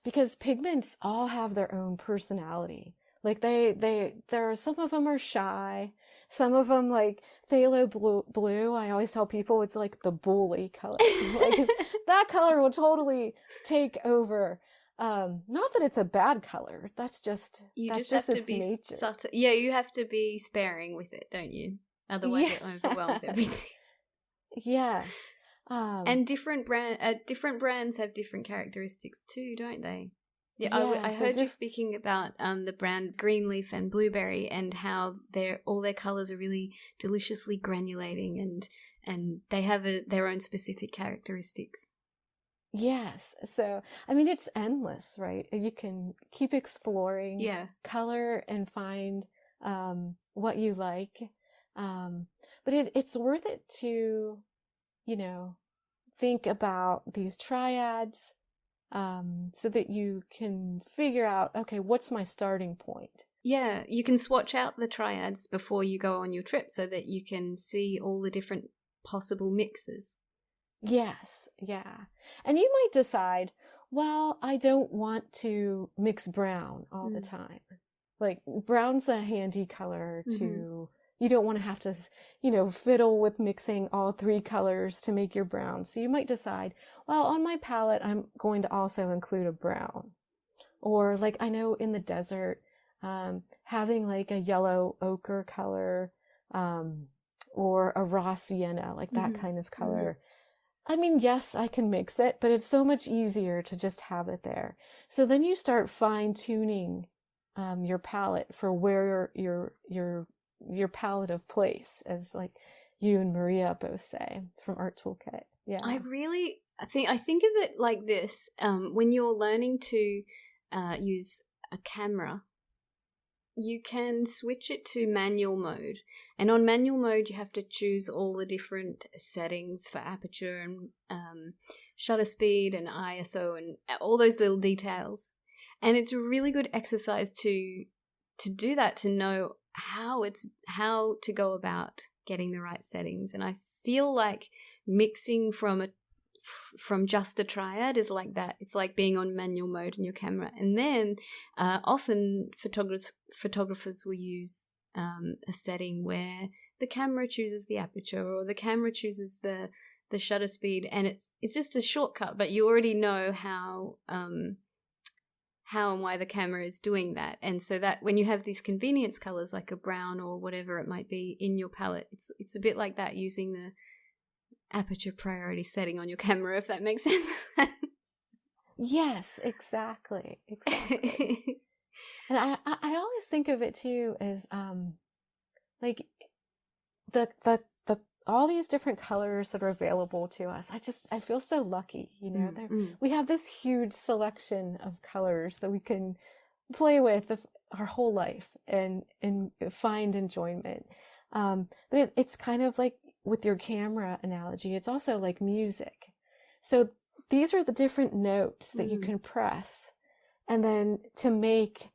because pigments all have their own personality. Like some of them are shy. Some of them, like phthalo blue, I always tell people it's like the bully color. Like that color will totally take over. Not that it's a bad color. That's just its nature. Subtle. Yeah, you have to be sparing with it, don't you? Otherwise, it overwhelms everything. Yes. And different brands have different characteristics too, don't they? Yeah, I heard you speaking about the brand Greenleaf and Blueberry, and how all their colors are really deliciously granulating, and they have their own specific characteristics. Yes. So, I mean, it's endless, right? You can keep exploring color and find what you like. But it's worth it to, think about these triads, so that you can figure out, okay, what's my starting point? Yeah, you can swatch out the triads before you go on your trip so that you can see all the different possible mixes. Yes, yeah. And you might decide, well, I don't want to mix brown all the time. Like, brown's a handy color to, you don't want to have to, fiddle with mixing all three colors to make your brown. So you might decide, well, on my palette, I'm going to also include a brown. Or like, I know in the desert, having like a yellow ochre color, or a raw sienna, like that kind of color. I mean, yes, I can mix it, but it's so much easier to just have it there. So then you start fine tuning your palette for where your palette of place, as like you and Maria both say from Art Toolkit. Yeah. I think of it like this. When you're learning to use a camera, you can switch it to manual mode. And on manual mode, you have to choose all the different settings for aperture and shutter speed and ISO and all those little details. And it's a really good exercise to do that, to know how to go about getting the right settings. And I feel like mixing from just a triad is like that. It's like being on manual mode in your camera. And then often photographers will use a setting where the camera chooses the aperture or the camera chooses the shutter speed, and it's just a shortcut, but you already know how and why the camera is doing that. And so that when you have these convenience colors like a brown or whatever it might be in your palette, it's a bit like that, using the aperture priority setting on your camera, if that makes sense. Yes, exactly. And I always think of it too as like the all these different colors that are available to us. I feel so lucky, we have this huge selection of colors that we can play with our whole life and find enjoyment. But it's kind of like with your camera analogy, it's also like music. So these are the different notes that you can press, and then to make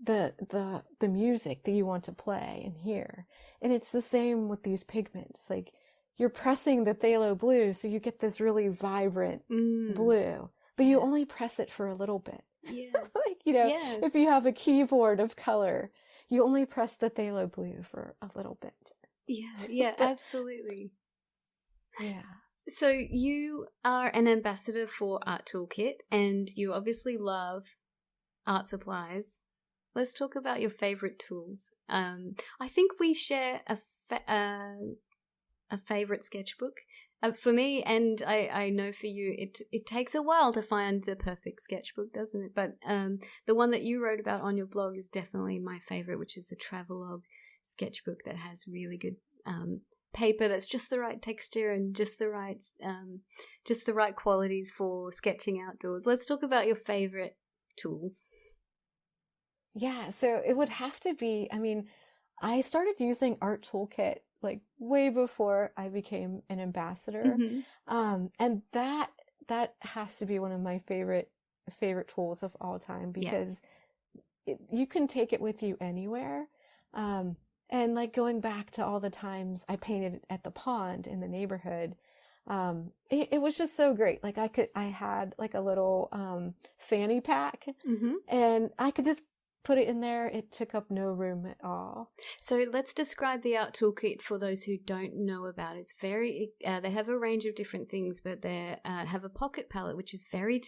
the music that you want to play and hear. And it's the same with these pigments. Like, you're pressing the phthalo blue, so you get this really vibrant blue, but you only press it for a little bit. Yes. Like, if you have a keyboard of color, you only press the phthalo blue for a little bit. Yeah, absolutely. Yeah. So you are an ambassador for Art Toolkit, and you obviously love art supplies. Let's talk about your favorite tools. I think we share a favorite sketchbook. For me, and I know for you, it takes a while to find the perfect sketchbook, doesn't it? But the one that you wrote about on your blog is definitely my favorite, which is the Travelogue sketchbook that has really good paper that's just the right texture and just the right qualities for sketching outdoors. Let's talk about your favorite tools. Yeah, so it would have to be, I started using Art Toolkit like way before I became an ambassador. And that has to be one of my favorite tools of all time, because you can take it with you anywhere. And like going back to all the times I painted at the pond in the neighborhood, it was just so great. Like I had like a little fanny pack, and I could just put it in there. It took up no room at all. So let's describe the art toolkit for those who don't know about it. It's very, they have a range of different things, but they have a pocket palette, which is very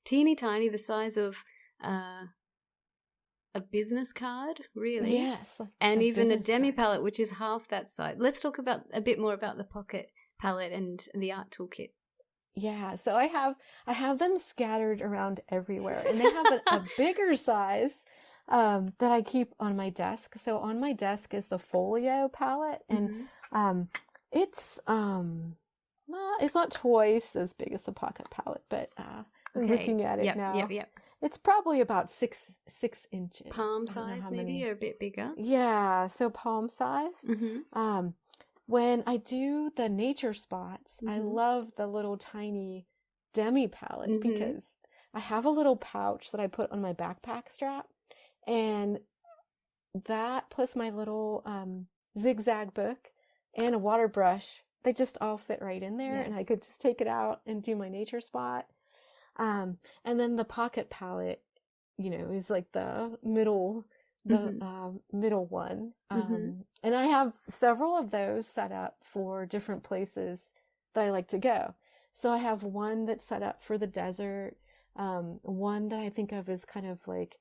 teeny tiny, the size of a business card, really. Yes. And even a demi palette, which is half that size. Let's talk about a bit more about the pocket palette and the art toolkit. Yeah, so I have them scattered around everywhere, and they have a bigger size that I keep on my desk. So on my desk is the folio palette, and it's not twice as big as the pocket palette, but I'm looking at it now. Yep. It's probably about six inches. Palm size, maybe, or a bit bigger. Yeah, so palm size. When I do the nature spots, I love the little tiny demi palette because I have a little pouch that I put on my backpack strap, and that plus my little zigzag book and a water brush, they just all fit right in there, and I could just take it out and do my nature spot. And then the pocket palette, is like the middle one. And I have several of those set up for different places that I like to go. So I have one that's set up for the desert, one that I think of as kind of like,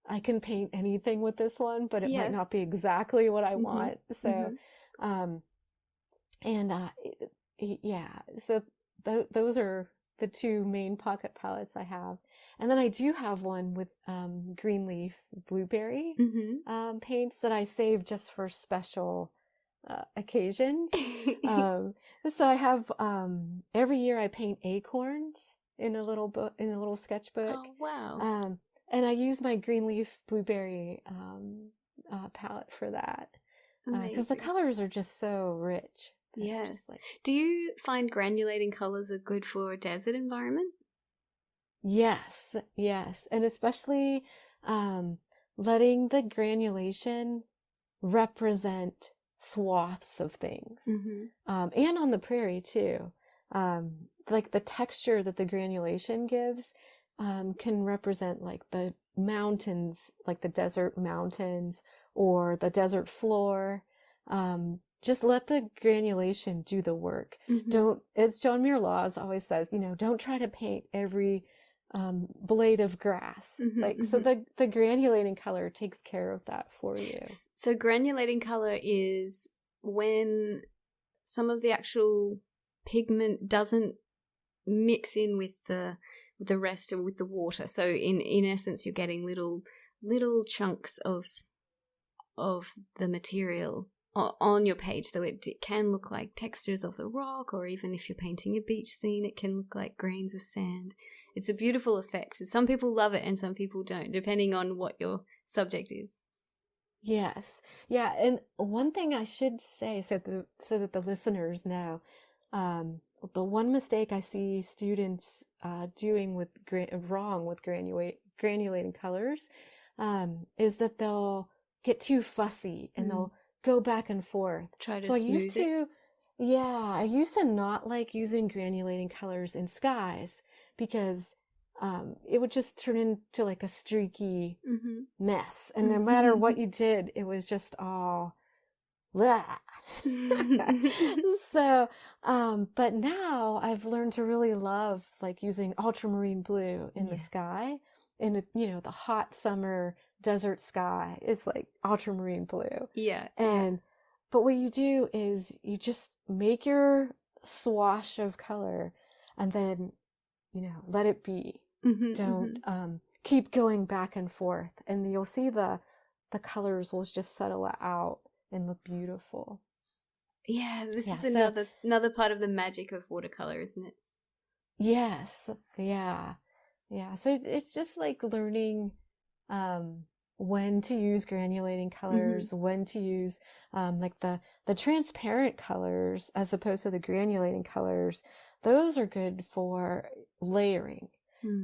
I can paint anything with this one, but it might not be exactly what I want. So, so those are the two main pocket palettes I have. And then I do have one with green leaf blueberry paints that I save just for special occasions. So I have every year I paint acorns in a little book, in a little sketchbook. Oh wow! And I use my green leaf blueberry palette for that because the colors are just so rich. Yes. Do you find granulating colors are good for a desert environment? Yes. And especially letting the granulation represent swaths of things. And on the prairie too. Like the texture that the granulation gives can represent like the mountains, like the desert mountains or the desert floor. Just let the granulation do the work. Don't, as John Muir Laws always says, don't try to paint every blade of grass. So the granulating color takes care of that for you. So granulating color is when some of the actual pigment doesn't mix in with the rest or with the water. So in essence, you're getting little chunks of the material on your page, so it can look like textures of the rock, or even if you're painting a beach scene, it can look like grains of sand. It's a beautiful effect. Some people love it and some people don't, depending on what your subject is. Yes. Yeah, and one thing I should say so that the listeners know, the one mistake I see students doing wrong with granulating colors is that they'll get too fussy and they'll go back and forth. Try to smooth it. I used to not like using granulating colors in skies because it would just turn into like a streaky mess. And no matter what you did, it was just all blah. So, but now I've learned to really love like using ultramarine blue in the sky, in the hot summer desert sky. It's like ultramarine blue. But what you do is you just make your swash of color and then let it be. Don't keep going back and forth, and you'll see the colors will just settle out and look beautiful. This is another part of the magic of watercolor, isn't it? Yes. So it's just like learning when to use granulating colors, when to use like the transparent colors as opposed to the granulating colors. Those are good for layering.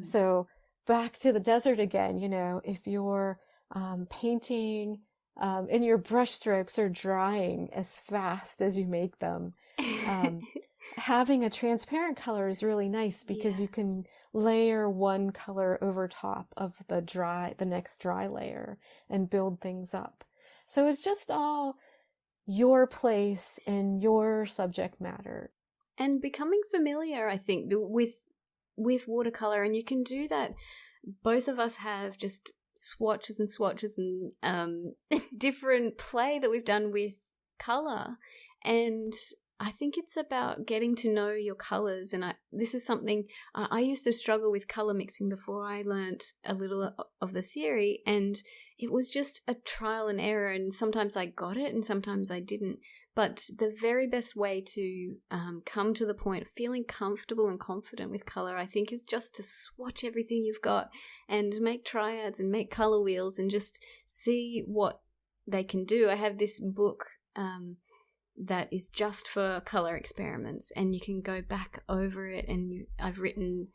So back to the desert again, if you're painting and your brush strokes are drying as fast as you make them, having a transparent color is really nice because you can layer one color over top of the next dry layer and build things up. So it's just all your place and your subject matter. And becoming familiar, I think, with watercolor, and you can do that. Both of us have just swatches and different play that we've done with color, and I think it's about getting to know your colors. And this is something I used to struggle with color mixing before I learnt a little of the theory, and it was just a trial and error, and sometimes I got it and sometimes I didn't. But the very best way to come to the point of feeling comfortable and confident with color, I think, is just to swatch everything you've got and make triads and make color wheels and just see what they can do. I have this book that is just for color experiments, and you can go back over it, and I've written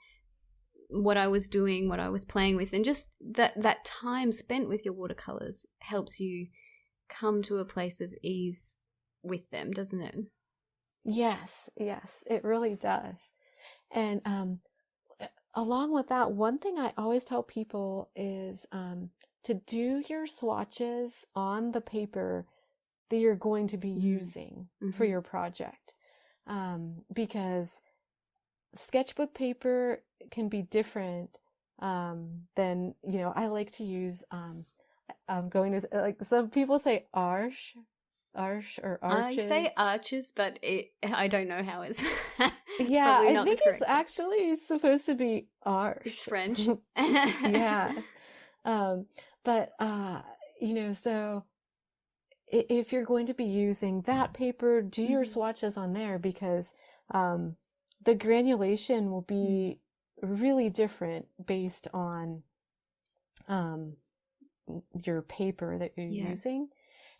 what I was doing, what I was playing with, and just that time spent with your watercolors helps you come to a place of ease with them, doesn't it? Yes, it really does. And along with that, one thing I always tell people is to do your swatches on the paper that you're going to be using for your project, because sketchbook paper can be different than, I like to use, I'm going to, like, some people say arch or arches. I say arches, but I don't know how it's yeah, I think it's actually supposed to be arch. It's French. Yeah. But so if you're going to be using that paper, do your swatches on there, because the granulation will be really different based on your paper that you're using.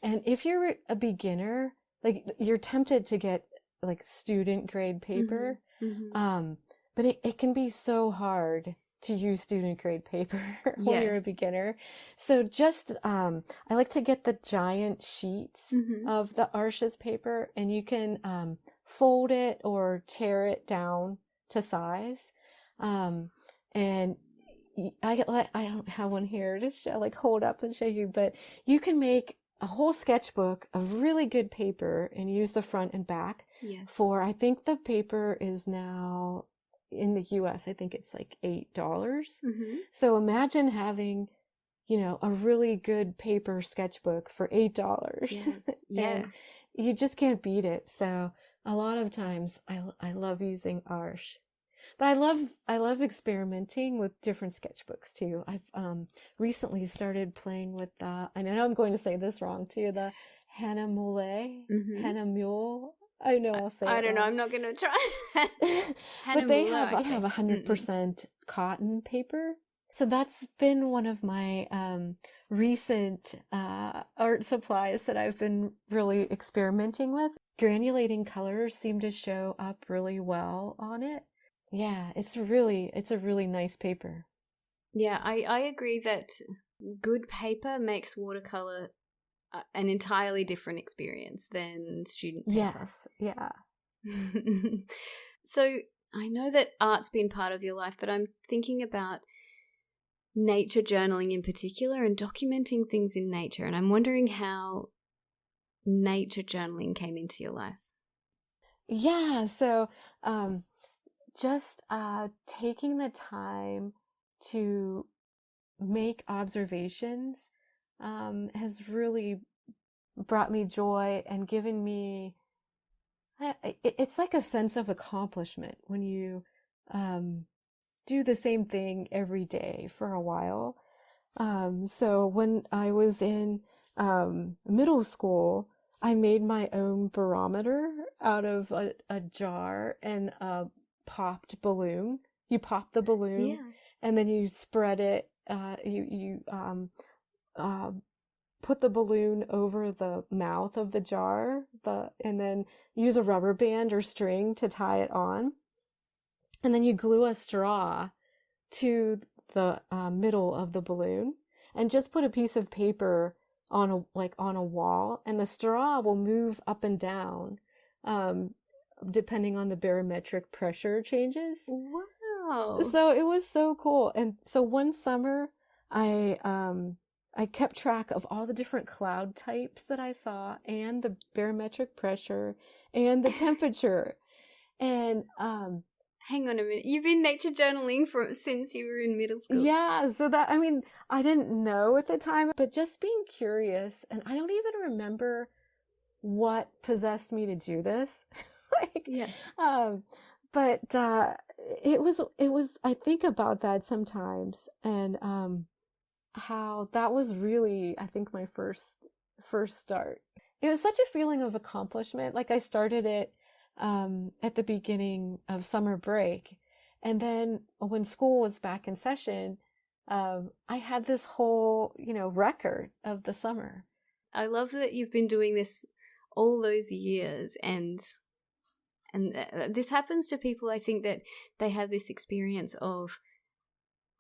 And if you're a beginner, like, you're tempted to get like student grade paper, but it can be so hard to use student grade paper when you're a beginner. So just I like to get the giant sheets of the Arches paper, and you can fold it or tear it down to size. And I don't have one here to show, like, hold up and show you, but you can make a whole sketchbook of really good paper and use the front and back for, I think the paper is now in the US, I think it's like $8. So imagine having, a really good paper sketchbook for $8. Yes. You just can't beat it. So a lot of times I love using Arch. But I love experimenting with different sketchbooks too. I've recently started playing with I know I'm going to say this wrong too, the Hahnemühle. I know I'll say it I don't know, wrong. I'm not going to try. But I have 100% cotton paper. So that's been one of my recent art supplies that I've been really experimenting with. Granulating colors seem to show up really well on it. Yeah, it's a really nice paper. Yeah, I agree that good paper makes watercolor an entirely different experience than student paper. Yes, yeah. So I know that art's been part of your life, but I'm thinking about nature journaling in particular and documenting things in nature, and I'm wondering how nature journaling came into your life. Yeah, so just taking the time to make observations has really brought me joy and given me, it's like a sense of accomplishment when you do the same thing every day for a while. So when I was in middle school, I made my own barometer out of a jar and a popped balloon. You pop the balloon, and then you spread it. You put the balloon over the mouth of the jar, and then use a rubber band or string to tie it on, and then you glue a straw to the middle of the balloon, and just put a piece of paper on a wall, and the straw will move up and down depending on the barometric pressure changes. Wow. So it was so cool. And so one summer I kept track of all the different cloud types that I saw and the barometric pressure and the temperature. And hang on a minute. You've been nature journaling since you were in middle school. yeah, so that, I mean, I didn't know at the time, but just being curious, and I don't even remember what possessed me to do this. Like, Yeah. But it was I think about that sometimes, and how that was really, I think, my first start. It was such a feeling of accomplishment. Like, I started it at the beginning of summer break, and then when school was back in session, I had this whole, record of the summer. I love that you've been doing this all those years, and this happens to people. I think that they have this experience of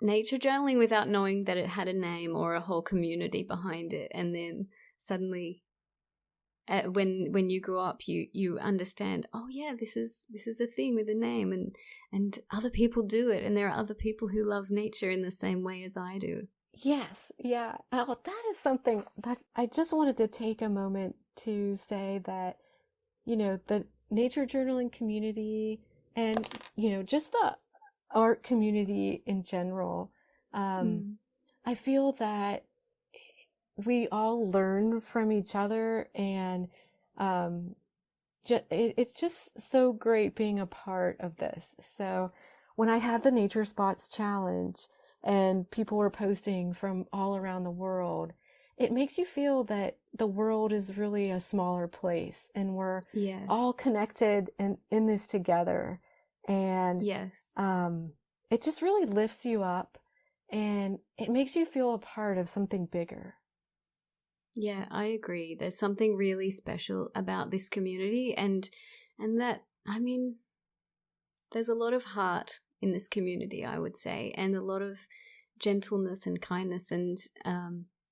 nature journaling without knowing that it had a name or a whole community behind it, and then suddenly when you grow up you understand, oh yeah, this is a thing with a name, and other people do it, and there are other people who love nature in the same way as I do. Yes, yeah. Oh, that is something that I just wanted to take a moment to say, that, the nature journaling community and, just the art community in general, I feel that we all learn from each other, and it's just so great being a part of this. So when I had the Nature Spots Challenge, and people were posting from all around the world, it makes you feel that the world is really a smaller place, and we're all connected and in this together. And it just really lifts you up, and it makes you feel a part of something bigger. Yeah, I agree. There's something really special about this community, and that, I mean, there's a lot of heart in this community, I would say, and a lot of gentleness and kindness and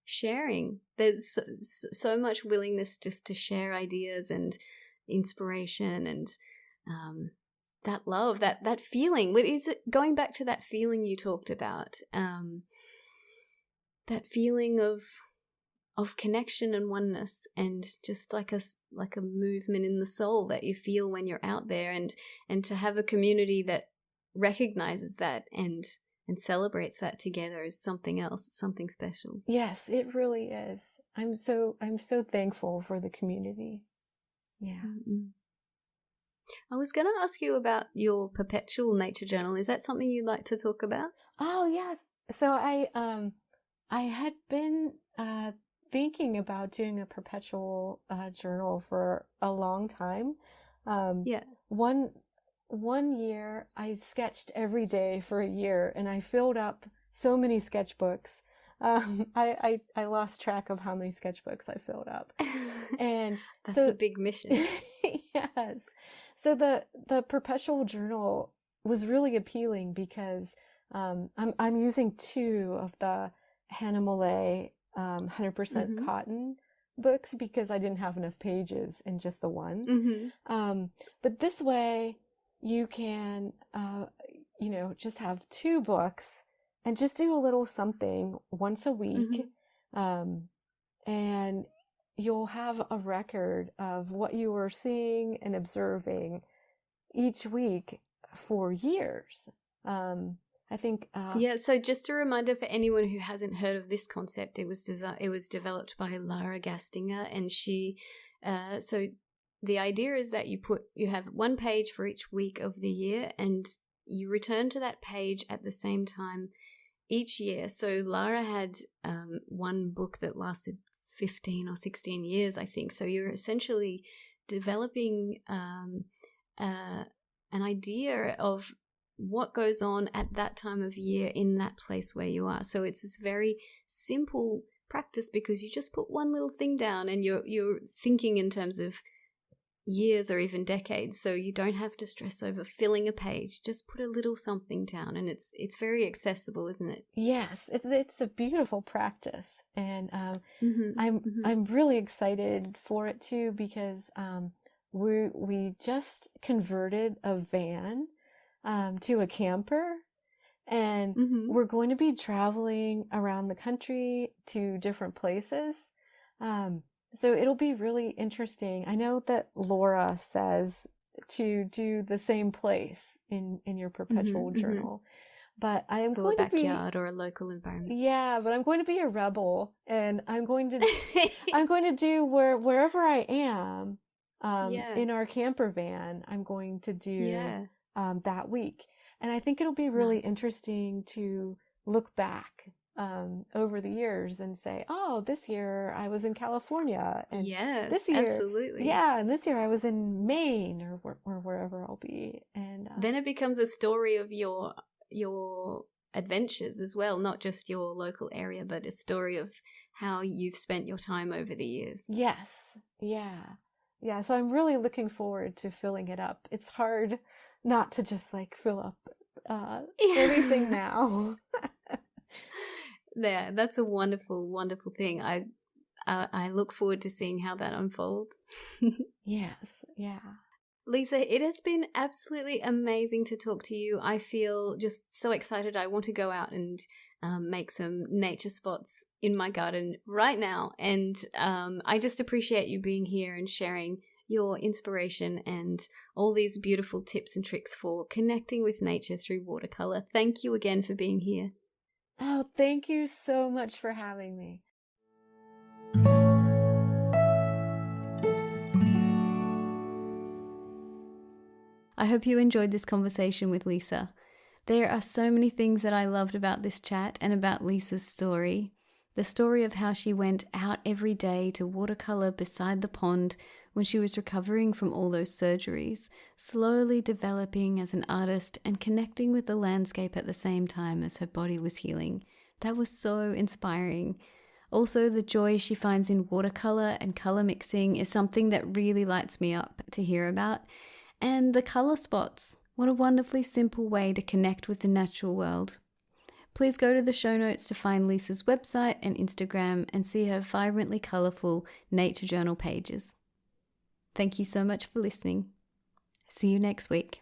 sharing. There's so much willingness just to share ideas and inspiration, and that love, that feeling. What is it? Going back to that feeling you talked about, that feeling of connection and oneness, and just like a movement in the soul that you feel when you're out there, and to have a community that recognizes that and celebrates that together is something else. It's something special. Yes, it really is. I'm so thankful for the community. Yeah. Mm-mm. I was going to ask you about your perpetual nature journal. Is that something you'd like to talk about? Oh, yes. So I had been thinking about doing a perpetual journal for a long time. One year I sketched every day for a year, and I filled up so many sketchbooks. I lost track of how many sketchbooks I filled up. And that's a big mission. Yes. So the perpetual journal was really appealing because I'm using 2 of the Hannah Millay 100% cotton books, because I didn't have enough pages in just the one. But this way you can just have 2 books and just do a little something once a week, and you'll have a record of what you were seeing and observing each week for years. I think so just a reminder for anyone who hasn't heard of this concept, it was developed by Lara Gastinger, and she so the idea is that you have 1 page for each week of the year, and you return to that page at the same time each year. So Lara had one book that lasted 15 or 16 years, I think. So you're essentially developing an idea of what goes on at that time of year in that place where you are. So it's this very simple practice, because you just put one little thing down, and you're thinking in terms of years or even decades, so you don't have to stress over filling a page. Just put a little something down, and it's very accessible, isn't it? Yes, it's a beautiful practice, and I'm really excited for it too, because we just converted a van to a camper, and we're going to be traveling around the country to different places. So it'll be really interesting. I know that Laura says to do the same place in your perpetual journal, but I am so going a backyard to be, or a local environment. yeah, but I'm going to be a rebel, and I'm going to do wherever I am in our camper van. I'm going to do that week, and I think it'll be really interesting to look back over the years and say, oh, this year I was in California, and this year, absolutely, and this year I was in Maine or wherever I'll be, and then it becomes a story of your adventures as well, not just your local area, but a story of how you've spent your time over the years. Yes, yeah. So I'm really looking forward to filling it up. It's hard not to just like fill up everything now. Yeah, that's a wonderful, wonderful thing. I look forward to seeing how that unfolds. Yes, yeah. Lisa, it has been absolutely amazing to talk to you. I feel just so excited. I want to go out and make some nature spots in my garden right now. And I just appreciate you being here and sharing your inspiration and all these beautiful tips and tricks for connecting with nature through watercolor. Thank you again for being here. Oh, thank you so much for having me. I hope you enjoyed this conversation with Lisa. There are so many things that I loved about this chat and about Lisa's story. The story of how she went out every day to watercolor beside the pond when she was recovering from all those surgeries, slowly developing as an artist and connecting with the landscape at the same time as her body was healing. That was so inspiring. Also, the joy she finds in watercolor and color mixing is something that really lights me up to hear about. And the color spots. What a wonderfully simple way to connect with the natural world. Please go to the show notes to find Lisa's website and Instagram and see her vibrantly colorful nature journal pages. Thank you so much for listening. See you next week.